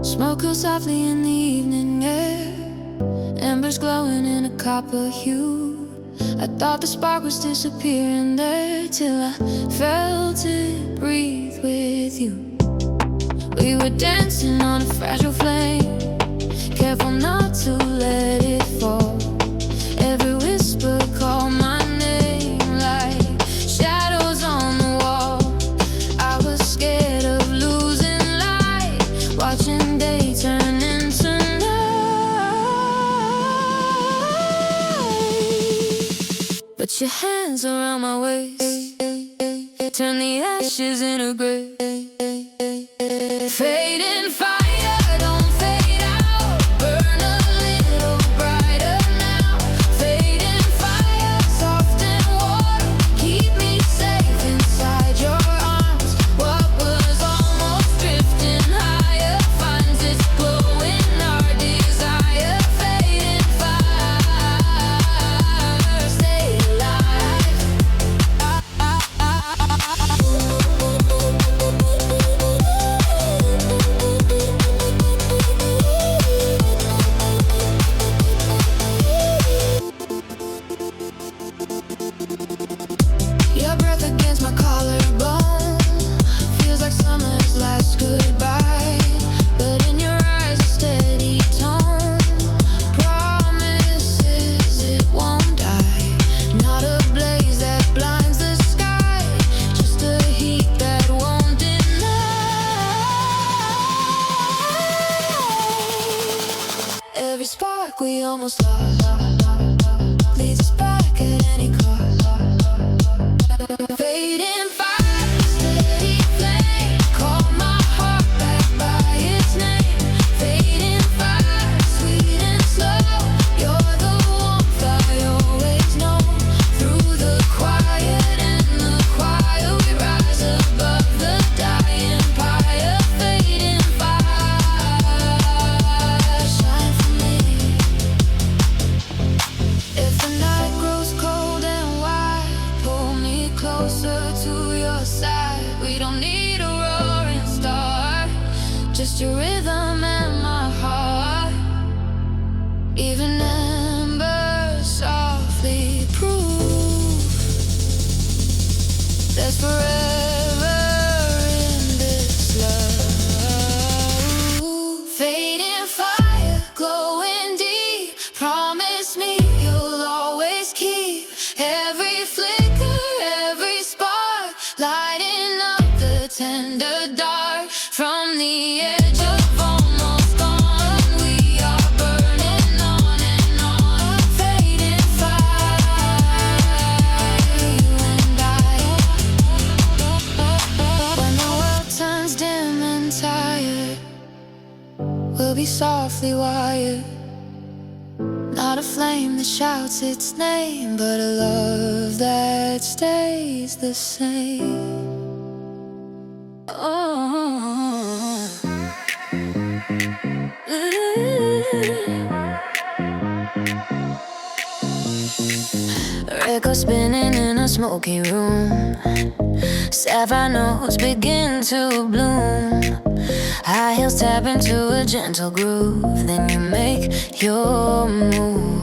Smoke goes softly in the evening air, embers glowing in a copper hue. I thought the spark was disappearing there, till I felt it breathe with you. We were dancing on a fragile flame, careful not to let it fall. Every whisper called my name like shadows on the wall. I was scared of losing light, watching day turn into night. But your hands around my waist turn the ashes into grace. Fading fire, don't fade out. Burn a little brighter now. Fading fire, soft and warm. Keep me safe inside your arms. What was almost drifting higher finds its glow in our desire. Fading fire, stay alive. Your breath against my collarbone feels like summer's last goodbye. But in your eyes a steady tone promises it won't die. Not a blaze that blinds the sky, just a heat that won't deny. Every spark we almost lost leads us back at any cost. Fading fire, steady flame, call my heart back by its name. Fading fire, sweet and slow, you're the warmth I always know. Through the quiet and the choir, we rise above the dying pyre. Fading fire, shine for me. If the night grows cold and wide, pull me closer to your side. We don't need a roaring star, just your rhythm and my heart. Even embers softly prove there's forever in this love. Fading fire, glowing deep, promise me you'll always keep every flicker, every spark, lighting up the tender dark. From the edge of almost gone, we are burning on and on. Fading fire, you and I. When the world turns dim and tired, we'll be softly wired. Not a flame that shouts its name, but a love that stays the same. Oh. Record spinning in a smoky room, sapphire notes begin to bloom. High heels tap into a gentle groove, then you make your move.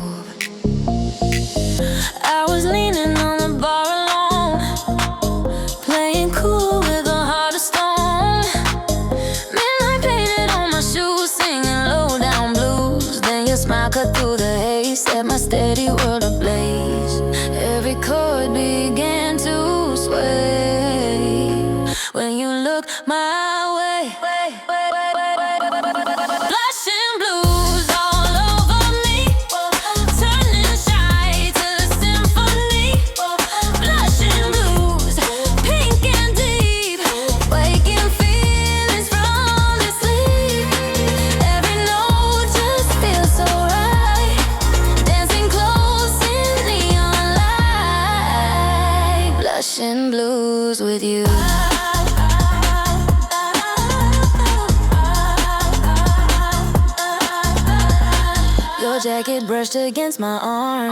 I was leaning on the bar alone, playing cool with a heart of stone. Midnight painted on my shoes, singing low down blues. Then your smile cut through the haze, set my steady world ablaze. Every chord began to sway when you look my way. Blushin' blues all over me, turning shy to symphony. Blushin' blues, pink and deep, waking feelings from their sleep. Every note just feels so right, dancing close in neon light. Blushin' blues with you. Your jacket brushed against my arm,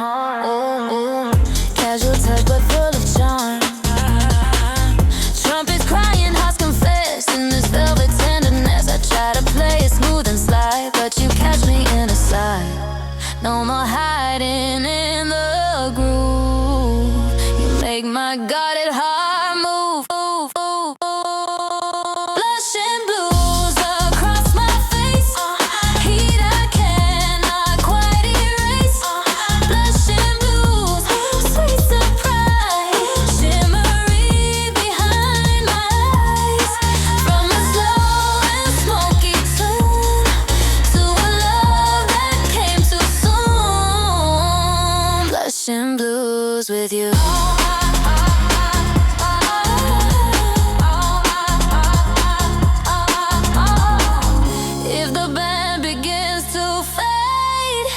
casual touch but full of charm. Trumpets crying, hearts confess in this velvet tenderness. I try blues with you. If the band begins to fade,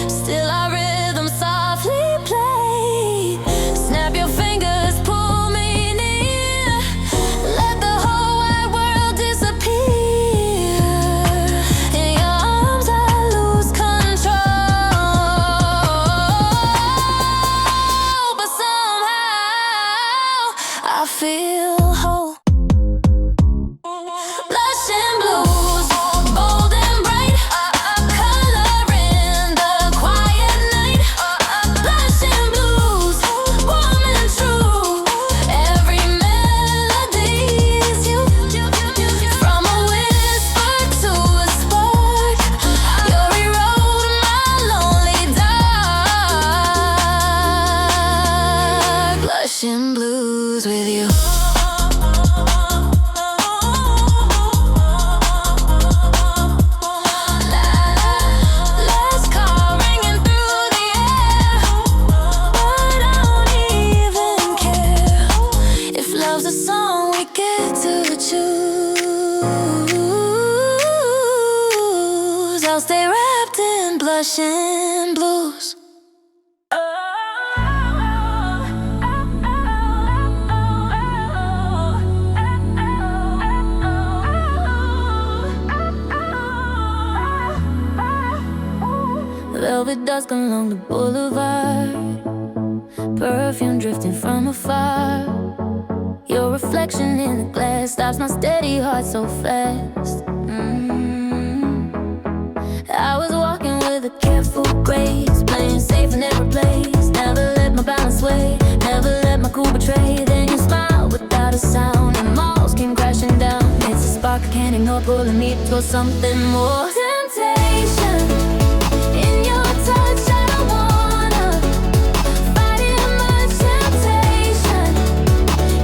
still our rhythm softly play. Snap your fingers, pull me near, let the whole wide world disappear. In your arms I lose control, but somehow I feel whole. Blushin' blues, bold and bright, color in the quiet night. Blushin' blues, warm and true, every melody's you. From a whisper to a spark, you rewrote my lonely dark. Blushin' blues with you. Let's call ringing through the air, but I don't even care if love's a song we get to choose. I'll stay wrapped in blushin' blues. Velvet dusk along the boulevard, perfume drifting from afar. Your reflection in the glass stops my steady heart so fast. I was walking with a careful grace, playing safe in every place. Never let my balance sway, never let my cool betray. Then you smiled without a sound, and walls came crashing down. It's a spark I can't ignore, pulling me towards something more. Temptation in your touch, I don't wanna fight it much. Temptation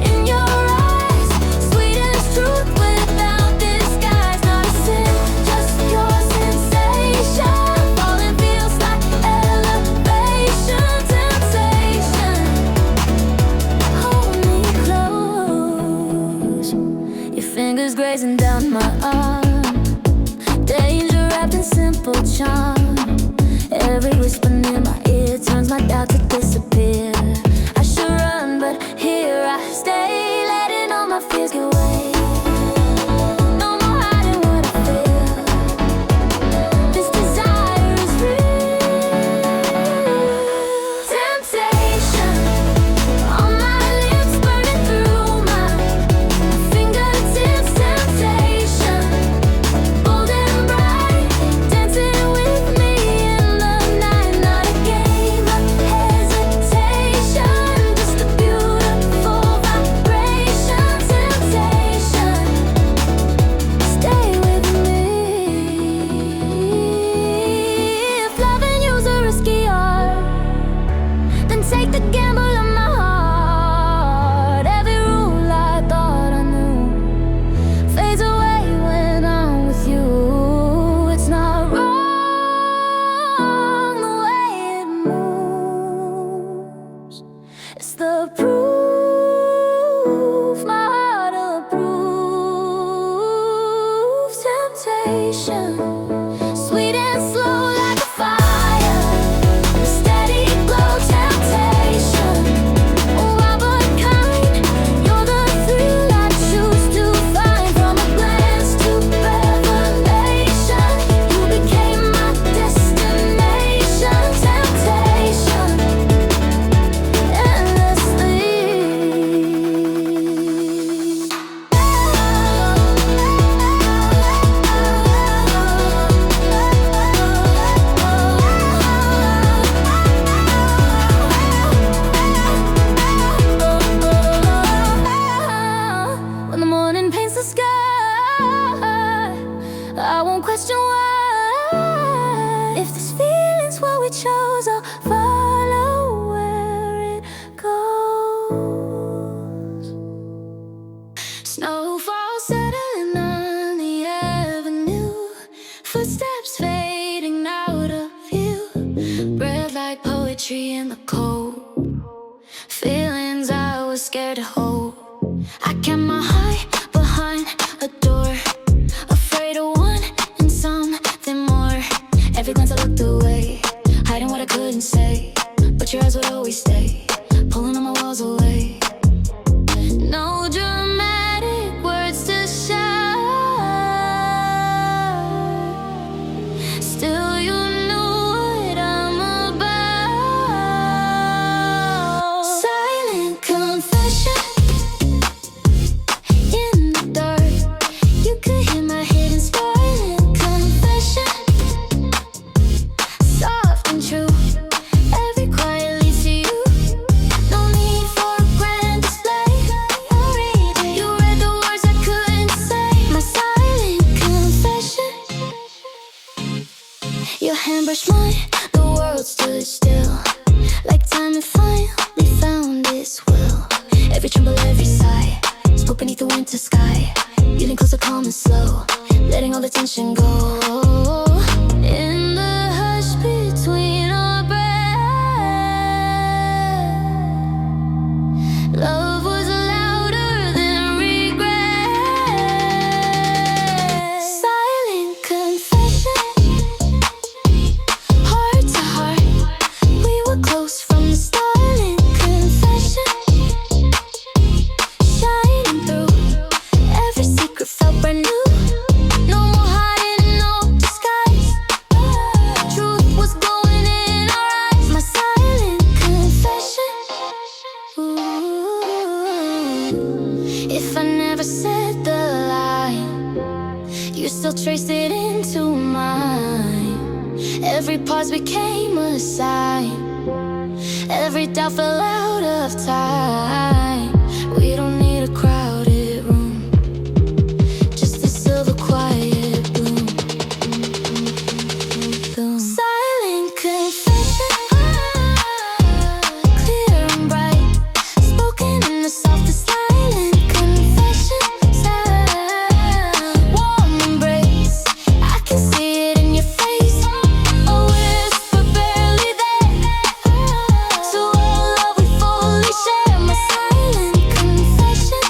in your eyes, sweet as truth without disguise. Not a sin, just your sensation. Falling feels like elevation. Temptation, hold me close, your fingers grazing down my arm. Danger wrapped in simple charm. Every whisper near my ear turns my doubt to disappear. I should run, but here I stay, letting all my fears get away. No more hiding what I feel. This desire is real. Temptation on my lips, burning through my fingertips. Temptation, bold and bright, dancing with me in the night. Not a game of hesitation, just a beautiful vibration. Temptation, stay with me. If loving you's a risky art, then take the gamble of my heart. Every rule I thought I knew fades away when I'm with you. It's not wrong the way it moves, it's the proof my heart approves. Temptation, sweet and slow like a fire, a steady glow. Temptation, one of a kind, you're the thrill I choose to find. From a glance to revelation, you became my destination. Temptation, endlessly. When the morning paints the sky, I won't question why. If this feeling's what we chose, I'll follow where it goes. Snowfall settling on the avenue, footsteps fading out of view. Breath like poetry in the cold, Am I high behind a door, afraid of wanting something more? Every glance I looked away, hiding what I couldn't say, but your eyes would always stay, pulling on my walls away. No dramatic words to shout, still you know what I'm about. Silent confession. In the dark, you could hear my hidden sparkling confession. Soft and true, every quiet leads to you. No need for a grand display. I'll read it. You read the words I couldn't say. My silent confession. Your hand brushed mine, the world stood still, like time had finally found its will. Every tremble, every sigh, spoke beneath the winter sky, getting closer, calm and slow, letting all the tension go. In the hush between our breath, love was louder than regret. Silent confession, heart to heart, we were close from the start. Silent confession, shining through, every secret felt brand new. No more hiding, no disguise, truth was glowing in our eyes. My silent confession. Ooh. If I never said the line, you still traced it into mine. Every pause became a sign, every doubt fell out of time. We don't need a crowded room, just a silver quiet bloom. Bloom. Silent confession, clear and bright, spoken in the softest. Silent confession, warm embrace, I can see it in your face. A whisper barely there, so all love we fully share. My silent confession.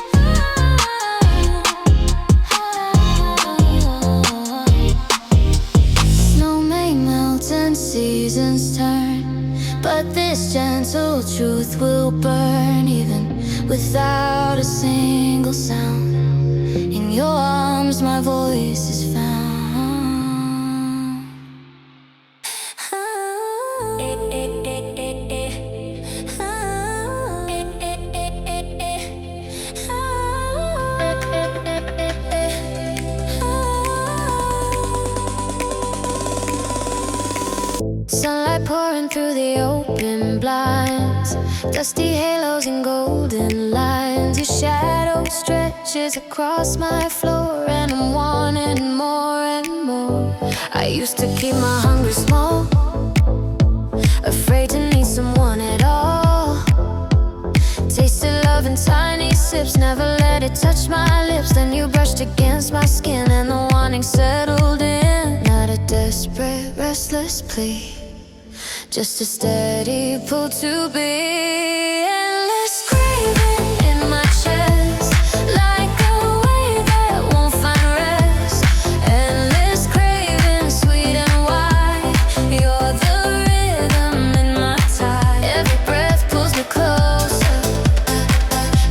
Snow may melt and seasons turn, but this gentle truth will burn even without a single sound. In your arms my voice is found. Sunlight pouring through the open blinds, dusty halos and golden lines. Your shadow stretches across my floor, and I'm wanting more and more. I used to keep my hunger small, afraid to need someone at all. Tasted love in tiny sips, never let it touch my lips. Then you brushed against my skin and the wanting settled in. Not a desperate, restless plea, just a steady pull to be. Endless craving in my chest, like a wave that won't find rest. Endless craving, sweet and wide, you're the rhythm in my tie. Every breath pulls me closer,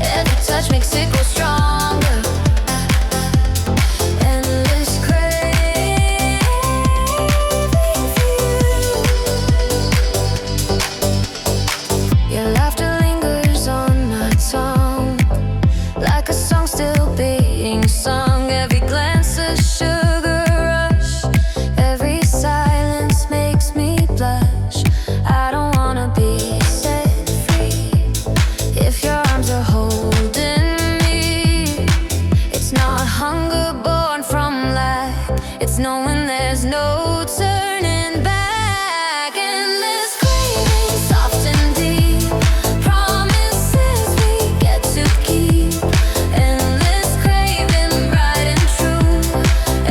every touch makes it grow stronger. Endless craving for you. Your laughter lingers on my tongue, like a song still being sung. Every glance a sugar rush, every silence makes me blush. I don't wanna be set free if your arms are holding me. It's not hunger born from lack, it's knowing there's no turning back. Endless craving, soft and deep, promises we get to keep. Endless craving, bright and true,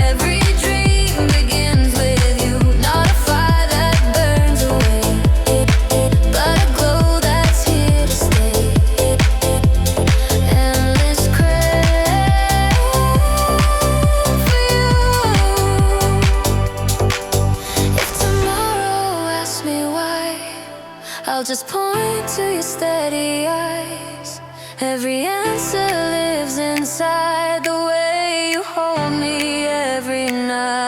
every dream begins with you. Not a fire that burns away, but a glow that's here to stay. Endless craving. I'll just point to your steady eyes. Every answer lives inside the way you hold me every night.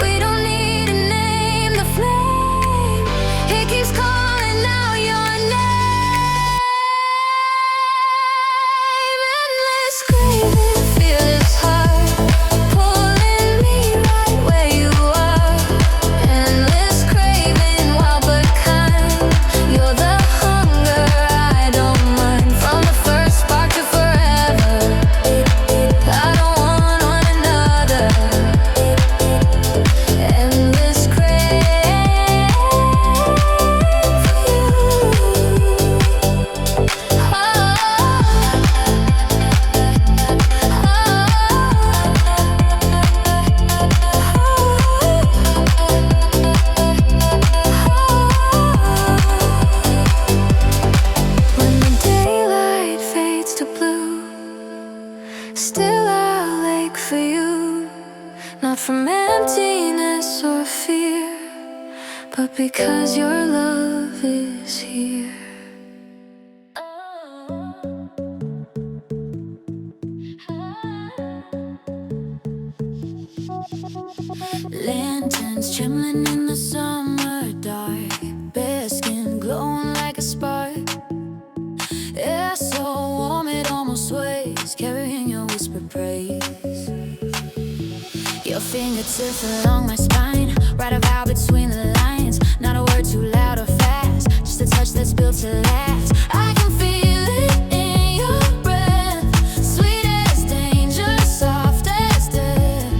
We don't need to name the flame, it keeps calling out your name. Endless craving, feel this heart pulling me right where you are. Endless craving, wild but kind. You're the hunger I don't mind. From the first spark to forever, I don't want one another. Endless craving for you. When the daylight fades to blue, still I'll ache for you. Not from emptiness or fear, but because your love is here. Lanterns trembling in the summer dark, bare skin glowing like a spark. Air so warm it almost sways, carrying your whispered praise. Your fingertips along my spine, write a vow between the lines. Not a word too loud or fast, just a touch that's built to last. I can feel it in your breath, sweet as danger, soft as death.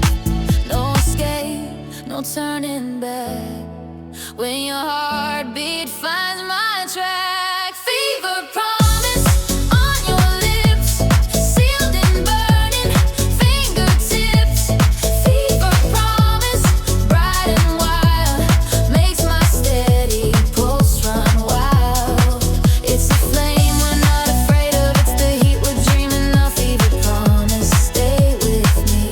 No escape, no turning back. When your heartbeat finds my track, fever promise on your lips, sealed and burning fingertips. Fever promise, bright and wild, makes my steady pulse run wild. It's a flame we're not afraid of, it's the heat we're dreaming of. Fever promise, stay with me.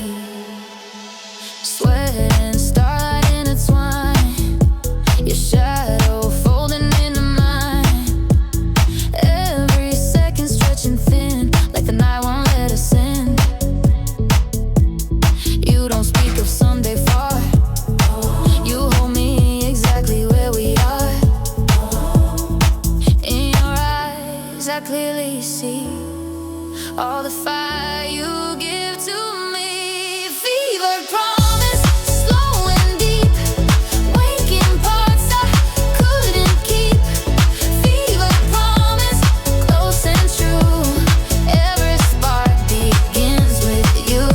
Sweat and starlight intertwine, your shadow folding into mine. Every second stretching thin, like the night won't let us in. You don't speak of someday far, you hold me exactly where we are. In your eyes I clearly see all the fire you give to me. Fever promise, slow and deep, waking parts I couldn't keep. Fever promise, close and true, every spark begins with you.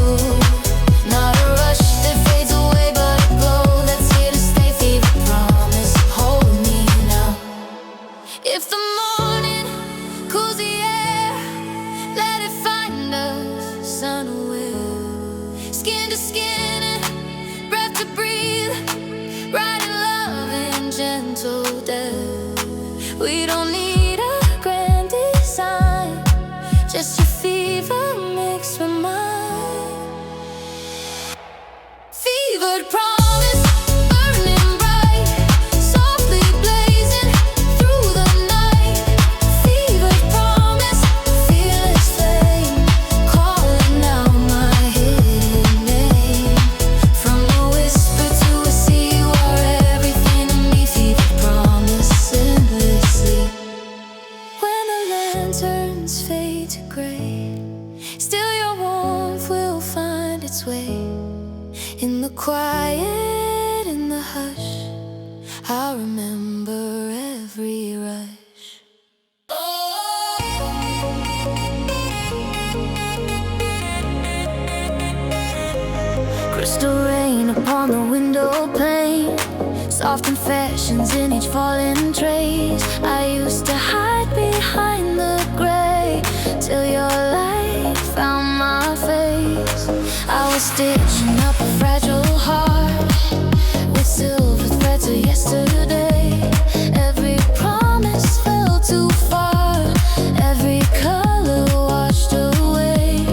Not a rush that fades away, but a glow that's here to stay. Fever promise, hold me now. If the morning cools the air, let it find us unaware. Skin to skin and breath to breathe, right in love and gentle death. We don't need a grand design, just your fever mixed with mine. Fevered promise, burning bright, softly blazing through the night. Fevered promise, fearless flame, calling out my hidden name. From a whisper to a sea, you are everything to me. Fevered promise, endlessly. When the lanterns fade to gray, still your warmth will find its way. In the quiet, in the hush, I'll remember every rush. Crystal rain upon the window pane, soft confessions in each falling trace. I used to hide behind the gray, till your light found my face. I was stitching up a fragile heart with silver threads of yesterday. Every promise fell too far, every color washed away.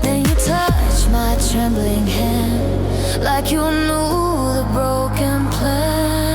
Then you touched my trembling hand, like you knew the broken plan.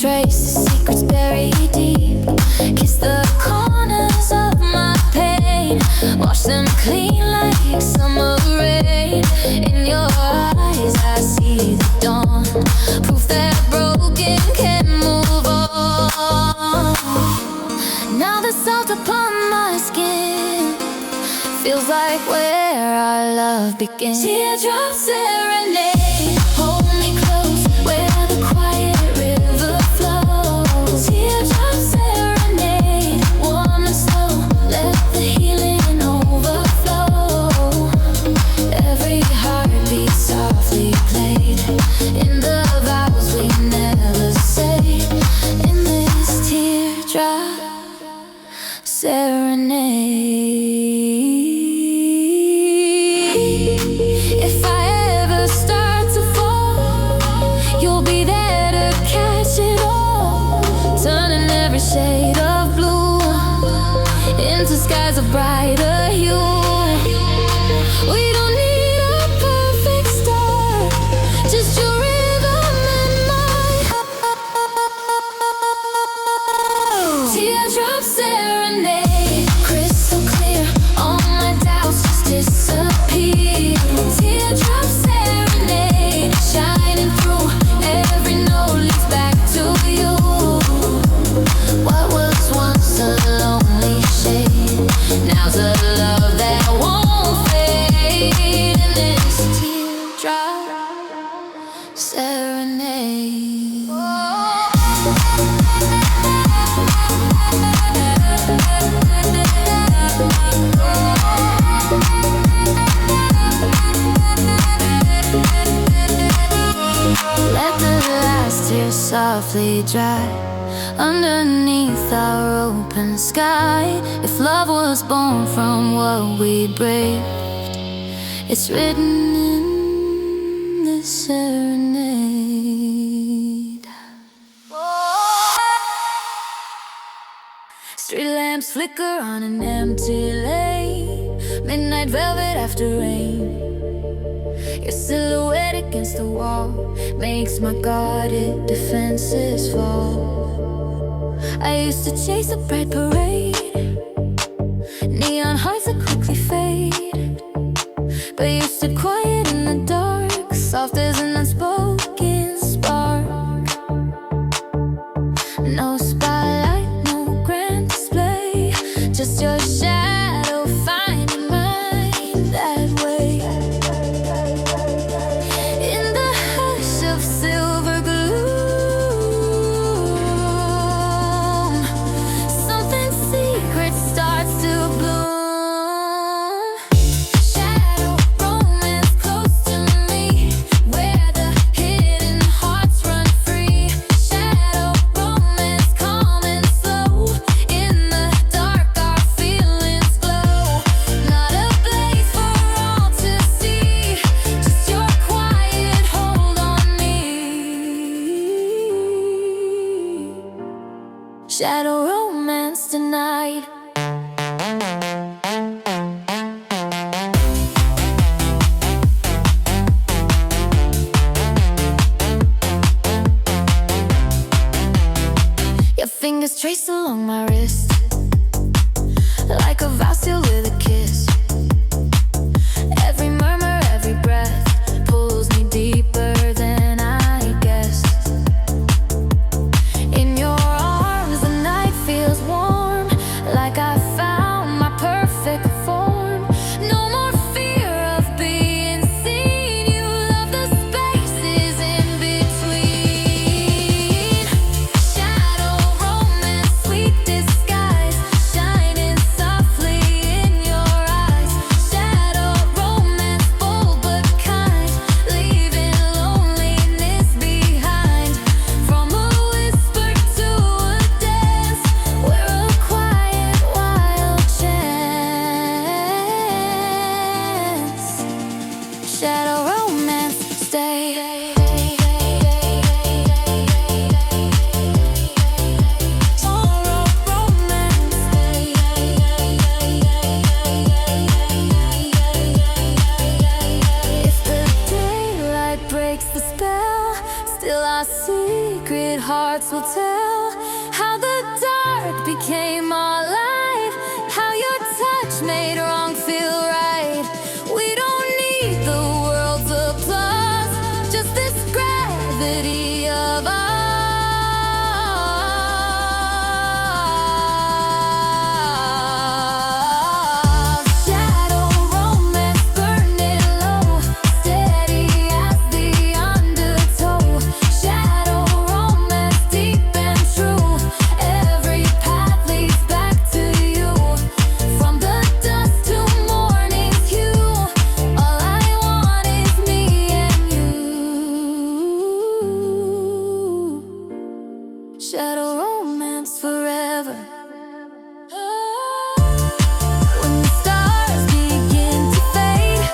trace the secrets buried deep. Kiss the corners of my pain, wash them clean like summer rain. In your eyes I see the dawn, proof that broken can move on. Now the salt upon my skin feels like where our love begins. Teardrop serenade, hold me close where the quiet river flows. Teardrop serenade, warm and slow, let the healing overflow. Every heartbeat softly played in the vows we never say. In this teardrop serenade. If I ever start to fall, you'll be there to catch it all, turning every shade of blue into skies of brighter hue. We don't need a perfect start, just your rhythm and mine. Teardrop serenade, crystal clear, all my doubts just disappear. Teardrop serenade, shining through, every note leads back to you. What was once a lonely shade, now's a love that won't fade. In this teardrop serenade. Let the last tear softly dry underneath our open sky. If love was born from what we braved, it's written in this serenade. Street lamps flicker on an empty lane, midnight velvet after rain. Your silhouette against the wall makes my guarded defenses fall. I used to chase a bright parade, neon hearts that quickly fade, but you stood quiet in the dark, soft as an unspoken spark. No spotlight, no grand display, just your shadow finding mine that way. In the hush of silver gloom, something secret starts to bloom. Shadow romance close to me, where the hidden hearts run free. Shadow romance calm and slow, in the dark our fears hearts will tell how the dark became our light, how your touch made wrong feel right. We don't need the world's applause, just this gravity of ours. Shadow romance burning low, steady as the undertow. Shadow romance deep and true, every path leads back to you. From the dust to morning's hue, all I want is me and you. Shadow romance forever. When the stars begin to fade,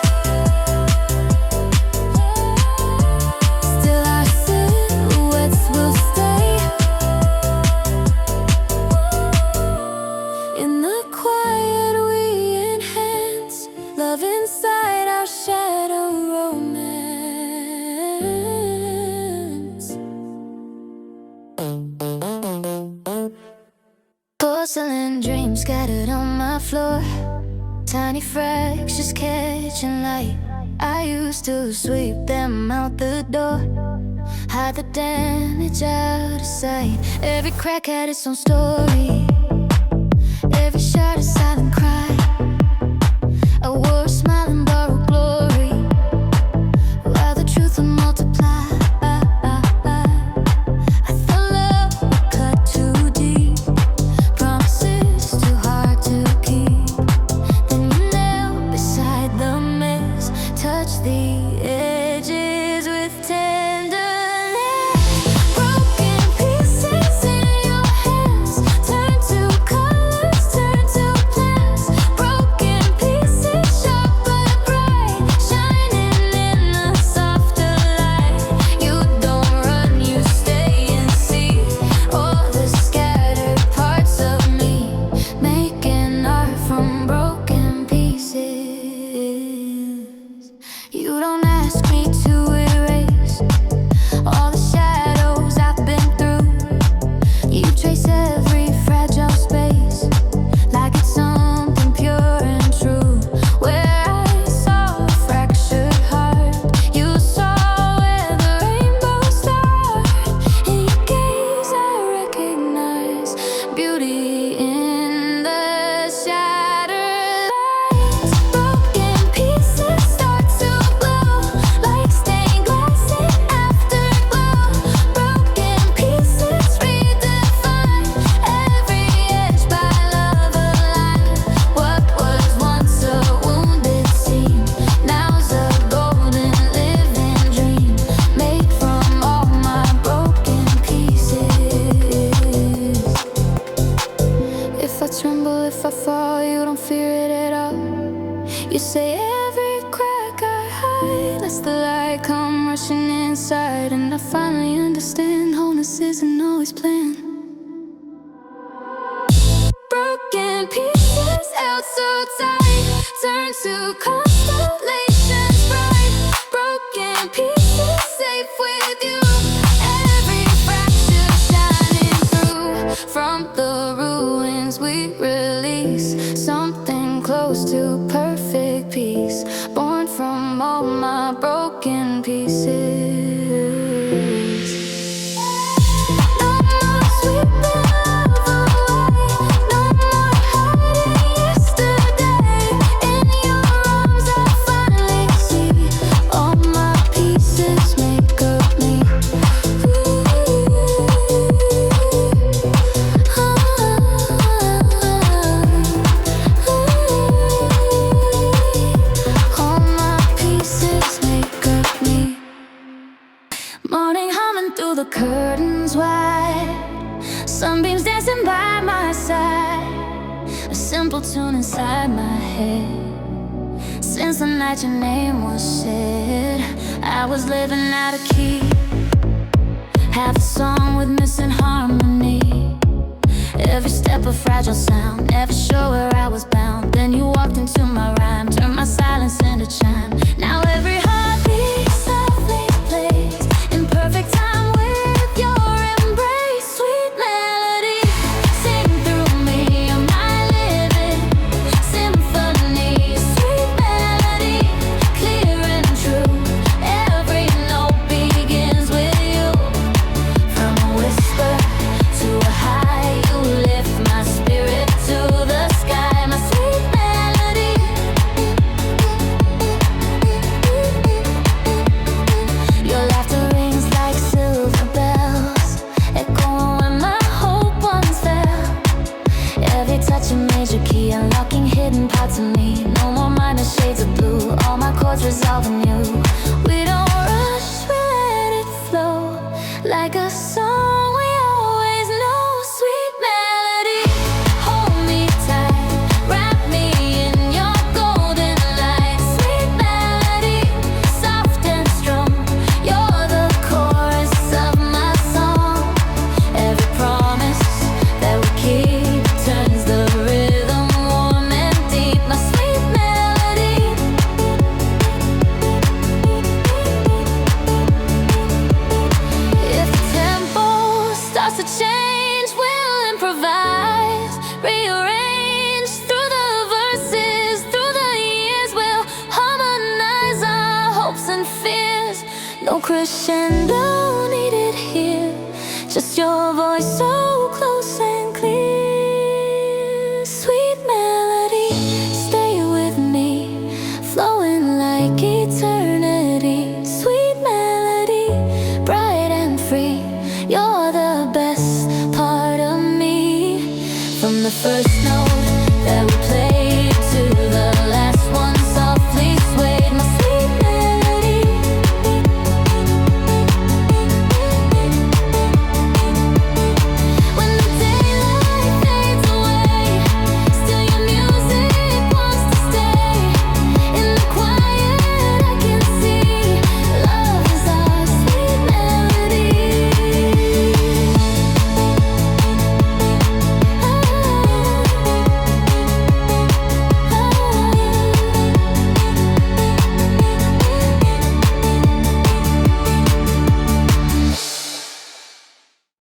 still our silhouettes will stay. In the quiet we enhance love inside our shadow romance. Porcelain dreams scattered on my floor, tiny fractures catching light. I used to sweep them out the door, hide the damage out of sight. Every crack had its own story, every shot a silent cry. I wore a smile and borrowed glory, while the truth would multiply. I thought love would cut too deep, promises too hard to keep. Then you knelt beside the mess, touch the edges with tenderness. Broken pieces in your hands, turn to colors, turn to plans. Broken pieces, sharp but bright, shining in a softer light. You don't run, you stay and see all the scattered parts of me, making art from broken pieces. You don't ask me to erase all the shadows I've been through. You trace every fragile space like it's something pure and true. Where I saw a fractured heart, you saw where the rainbow started. In your gaze I recognize beauty in the shattered lights. Broken pieces start to glow like stained glass in afterglow. Broken pieces redefine every edge by love aligned. What was once a wounded seam now's a golden living dream, made from all my broken pieces. If I tremble, if I fall, you don't fear it at all. You say every crack I hide lets the light come rushing inside, and I finally understand wholeness isn't always planned. Broken pieces held so tight, turn to constellations bright. Broken pieces safe with you, every fracture shining through. From the ruins we release something close to perfect peace, born from all my broken pieces. No more sweeping love away, no more hiding yesterday. In your arms I finally see all my pieces make up me. All my pieces make up me. Morning humming through the curtains wide, sunbeams dancing by my side, a simple tune inside my head. Since the night your name was said, I was living out of key, half a song with missing harmony. Every step a fragile sound, never sure where I was bound. Then you walked into my rhyme, turned my silence into chime. Now every heartbeat softly plays in perfect time with your embrace. such a major key, unlocking hidden parts of me. No more minor shades of blue, all my chords resolving you. We don't rush, we let it flow, like a song we always know. Sweet melody, hold me tight, wrap me in your golden light. Sweet melody, soft and strong, you're the chorus of my song. Every promise that we keep turns the rhythm warm and deep. My sweet melody. If the tempo starts to change, we'll improvise, rearrange through the verses. Through the years, we'll harmonize our hopes and fears. No crescendo needed here, just your voice so close and clear. Sweet melody, stay with me, flowing like eternity. Sweet melody, bright and free, you're the best part of me. From the first note that we